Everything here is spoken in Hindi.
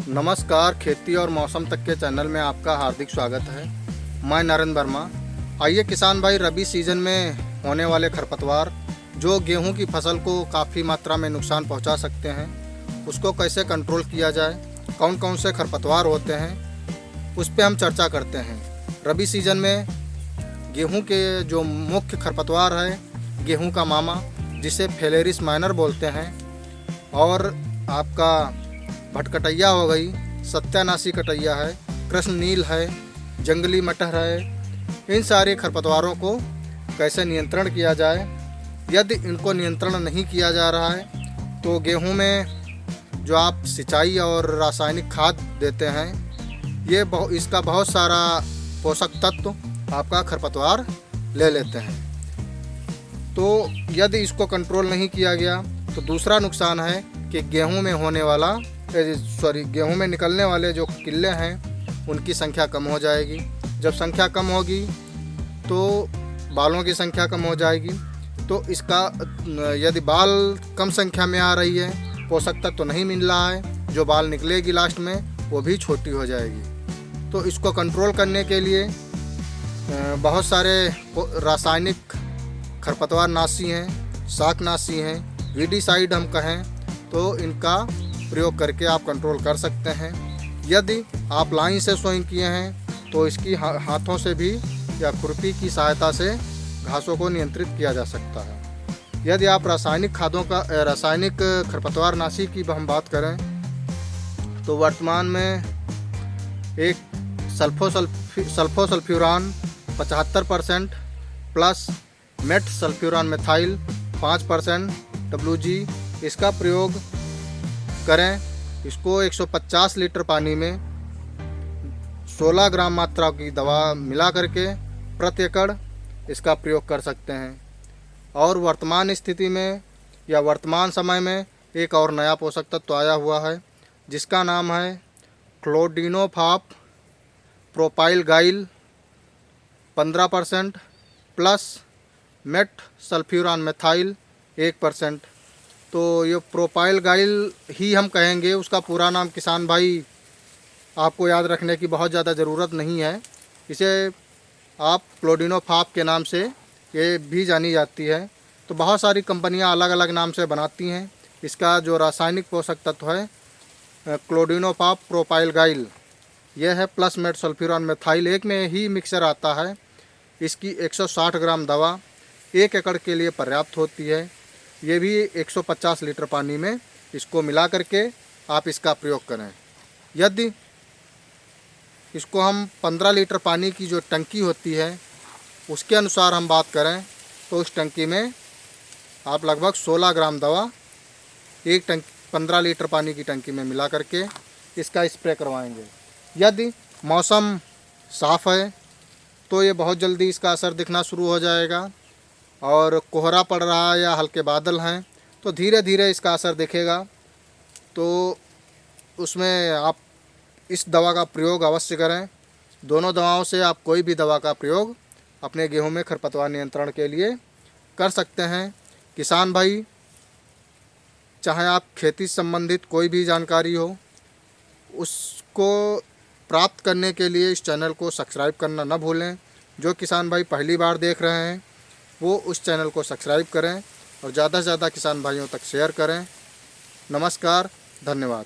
नमस्कार, खेती और मौसम तक के चैनल में आपका हार्दिक स्वागत है। मैं नरेंद्र वर्मा। आइए किसान भाई, रबी सीजन में होने वाले खरपतवार जो गेहूं की फसल को काफ़ी मात्रा में नुकसान पहुंचा सकते हैं, उसको कैसे कंट्रोल किया जाए, कौन कौन से खरपतवार होते हैं, उस पर हम चर्चा करते हैं। रबी सीजन में गेहूं के जो मुख्य खरपतवार है, गेहूं का मामा जिसे फेलेरिस माइनर बोलते हैं, और आपका भटकटैया हो गई, सत्यानाशी कटैया है, कृष्ण नील है, जंगली मटर है। इन सारे खरपतवारों को कैसे नियंत्रण किया जाए। यदि इनको नियंत्रण नहीं किया जा रहा है तो गेहूं में जो आप सिंचाई और रासायनिक खाद देते हैं, इसका बहुत सारा पोषक तत्व आपका खरपतवार ले लेते हैं। तो यदि इसको कंट्रोल नहीं किया गया तो दूसरा नुकसान है कि गेहूं में निकलने वाले जो किल्ले हैं उनकी संख्या कम हो जाएगी। जब संख्या कम होगी तो बालों की संख्या कम हो जाएगी। तो इसका यदि बाल कम संख्या में आ रही है, पोषक तत्व तो नहीं मिल रहा है, जो बाल निकलेगी लास्ट में वो भी छोटी हो जाएगी। तो इसको कंट्रोल करने के लिए बहुत सारे रासायनिक खरपतवार नाशी हैं, शाकनाशी हैं, वीडीसाइड हम कहें तो इनका प्रयोग करके आप कंट्रोल कर सकते हैं। यदि आप लाइन से सोइंग किए हैं तो इसकी हाथों से भी या खुरपी की सहायता से घासों को नियंत्रित किया जा सकता है। यदि आप रासायनिक खरपतवार नाशी की हम बात करें तो वर्तमान में एक sulfosulfuron 75% plus metsulfuron methyl 5% WG, इसका प्रयोग करें। इसको 150 लीटर पानी में 16 ग्राम मात्रा की दवा मिला करके प्रति एकड़ इसका प्रयोग कर सकते हैं। और वर्तमान स्थिति में या वर्तमान समय में एक और नया पोषक तत्व आया हुआ है जिसका नाम है क्लोडिनोफॉप प्रोपाइल गाइल 15% प्लस मेट सल्फ्यूरान मिथाइल 1%। तो ये प्रोपाइल गाइल ही हम कहेंगे, उसका पूरा नाम किसान भाई आपको याद रखने की बहुत ज़्यादा ज़रूरत नहीं है। इसे आप क्लोडिनोफॉप के नाम से ये भी जानी जाती है। तो बहुत सारी कंपनियां अलग अलग नाम से बनाती हैं। इसका जो रासायनिक पोषक तत्व है क्लोडिनोफॉप प्रोपाइल गाइल, यह है प्लस मेट सल्फ्यूरान मिथाइल, एक में ही मिक्सर आता है। इसकी 160 ग्राम दवा 1 एकड़ के लिए पर्याप्त होती है। ये भी 150 लीटर पानी में इसको मिला करके आप इसका प्रयोग करें। यदि इसको हम 15 लीटर पानी की जो टंकी होती है उसके अनुसार हम बात करें तो उस टंकी में आप लगभग 16 ग्राम दवा 15 लीटर पानी की टंकी में मिला करके इसका स्प्रे करवाएंगे। यदि मौसम साफ़ है तो ये बहुत जल्दी इसका असर दिखना शुरू हो जाएगा, और कोहरा पड़ रहा है या हल्के बादल हैं तो धीरे धीरे इसका असर दिखेगा। तो उसमें आप इस दवा का प्रयोग अवश्य करें। दोनों दवाओं से आप कोई भी दवा का प्रयोग अपने गेहूं में खरपतवार नियंत्रण के लिए कर सकते हैं। किसान भाई, चाहे आप खेती संबंधित कोई भी जानकारी हो, उसको प्राप्त करने के लिए इस चैनल को सब्सक्राइब करना न भूलें। जो किसान भाई पहली बार देख रहे हैं वो उस चैनल को सब्सक्राइब करें और ज़्यादा से ज़्यादा किसान भाइयों तक शेयर करें। नमस्कार, धन्यवाद।